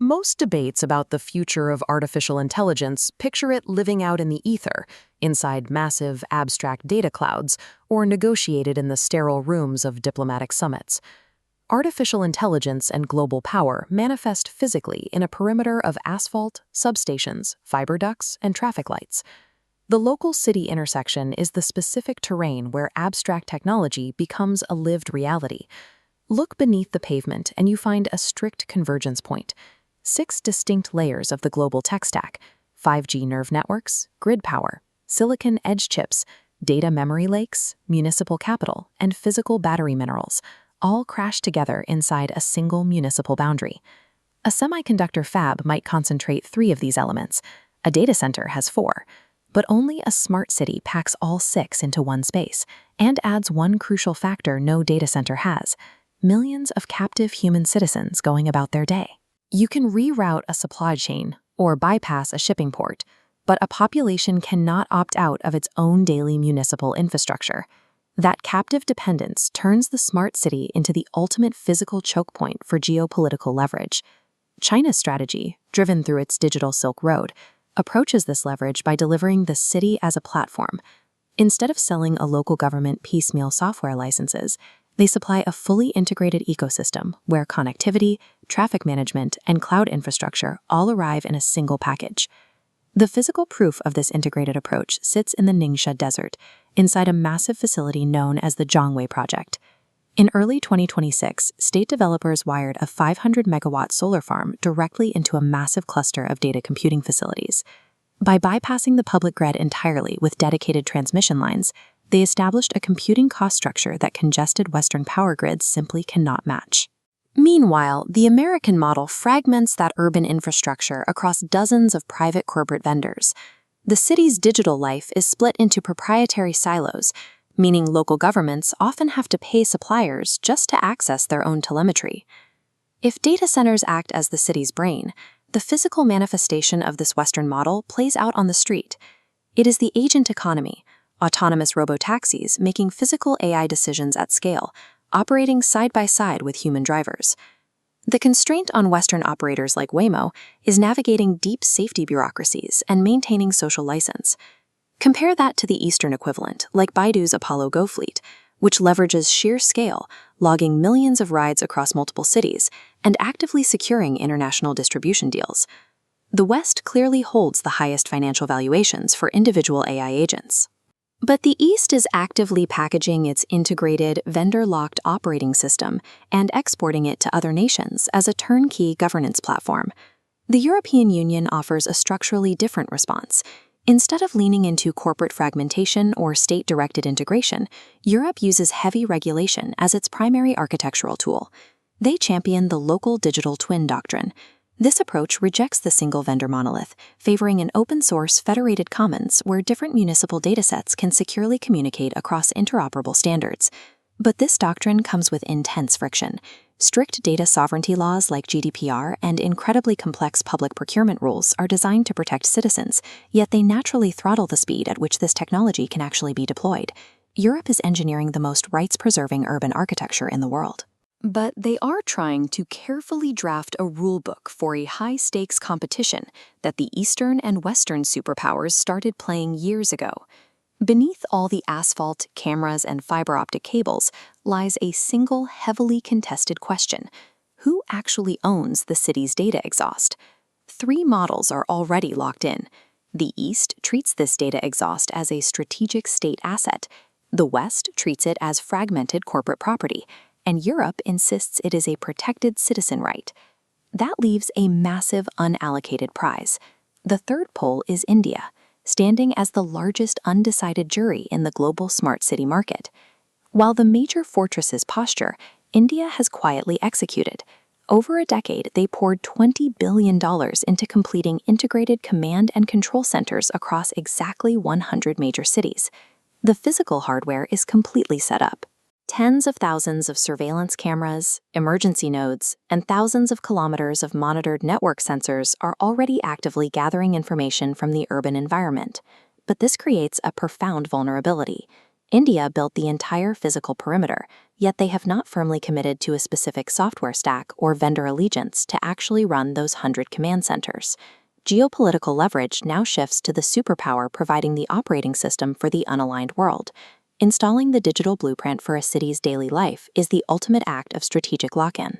Most debates about the future of artificial intelligence picture it living out in the ether, inside massive, abstract data clouds, or negotiated in the sterile rooms of diplomatic summits. Artificial intelligence and global power manifest physically in a perimeter of asphalt, substations, fiber ducts, and traffic lights. The local city intersection is the specific terrain where abstract technology becomes a lived reality. Look beneath the pavement and you find a strict convergence point. 6 distinct layers of the global tech stack: 5G nerve networks, grid power, silicon edge chips, data memory lakes, municipal capital, and physical battery minerals, all crash together inside a single municipal boundary. A semiconductor fab might concentrate 3 of these elements. A data center has 4. But only a smart city packs all 6 into one space and adds one crucial factor no data center has: millions of captive human citizens going about their day. You can reroute a supply chain or bypass a shipping port, but a population cannot opt out of its own daily municipal infrastructure. That captive dependence turns the smart city into the ultimate physical choke point for geopolitical leverage. China's strategy, driven through its digital Silk Road, approaches this leverage by delivering the city as a platform. Instead of selling a local government piecemeal software licenses, they supply a fully integrated ecosystem where connectivity, traffic management, and cloud infrastructure all arrive in a single package. The physical proof of this integrated approach sits in the Ningxia Desert, inside a massive facility known as the Zhongwei Project. In early 2026, state developers wired a 500-megawatt solar farm directly into a massive cluster of data computing facilities. By bypassing the public grid entirely with dedicated transmission lines, they established a computing cost structure that congested Western power grids simply cannot match. Meanwhile, the American model fragments that urban infrastructure across dozens of private corporate vendors. The city's digital life is split into proprietary silos, meaning local governments often have to pay suppliers just to access their own telemetry. If data centers act as the city's brain, the physical manifestation of this Western model plays out on the street. It is the agent economy, autonomous robotaxis making physical AI decisions at scale, operating side by side with human drivers. The constraint on Western operators like Waymo is navigating deep safety bureaucracies and maintaining social license. Compare that to the Eastern equivalent, like Baidu's Apollo Go fleet, which leverages sheer scale, logging millions of rides across multiple cities, and actively securing international distribution deals. The West clearly holds the highest financial valuations for individual AI agents. But the East is actively packaging its integrated, vendor-locked operating system and exporting it to other nations as a turnkey governance platform. The European Union offers a structurally different response. Instead of leaning into corporate fragmentation or state-directed integration, Europe uses heavy regulation as its primary architectural tool. They champion the local digital twin doctrine. This approach rejects the single-vendor monolith, favoring an open-source federated commons where different municipal datasets can securely communicate across interoperable standards. But this doctrine comes with intense friction. Strict data sovereignty laws like GDPR and incredibly complex public procurement rules are designed to protect citizens, yet they naturally throttle the speed at which this technology can actually be deployed. Europe is engineering the most rights-preserving urban architecture in the world. But they are trying to carefully draft a rulebook for a high-stakes competition that the Eastern and Western superpowers started playing years ago. Beneath all the asphalt, cameras, and fiber optic cables lies a single heavily contested question: who actually owns the city's data exhaust? 3 models are already locked in. The East treats this data exhaust as a strategic state asset. The West treats it as fragmented corporate property, and Europe insists it is a protected citizen right. That leaves a massive unallocated prize. The third pole is India, standing as the largest undecided jury in the global smart city market. While the major fortresses posture, India has quietly executed. Over a decade, they poured $20 billion into completing integrated command and control centers across exactly 100 major cities. The physical hardware is completely set up. Tens of thousands of surveillance cameras, emergency nodes, and thousands of kilometers of monitored network sensors are already actively gathering information from the urban environment. But this creates a profound vulnerability. India built the entire physical perimeter, yet they have not firmly committed to a specific software stack or vendor allegiance to actually run those 100 command centers. Geopolitical leverage now shifts to the superpower providing the operating system for the unaligned world. Installing the digital blueprint for a city's daily life is the ultimate act of strategic lock-in.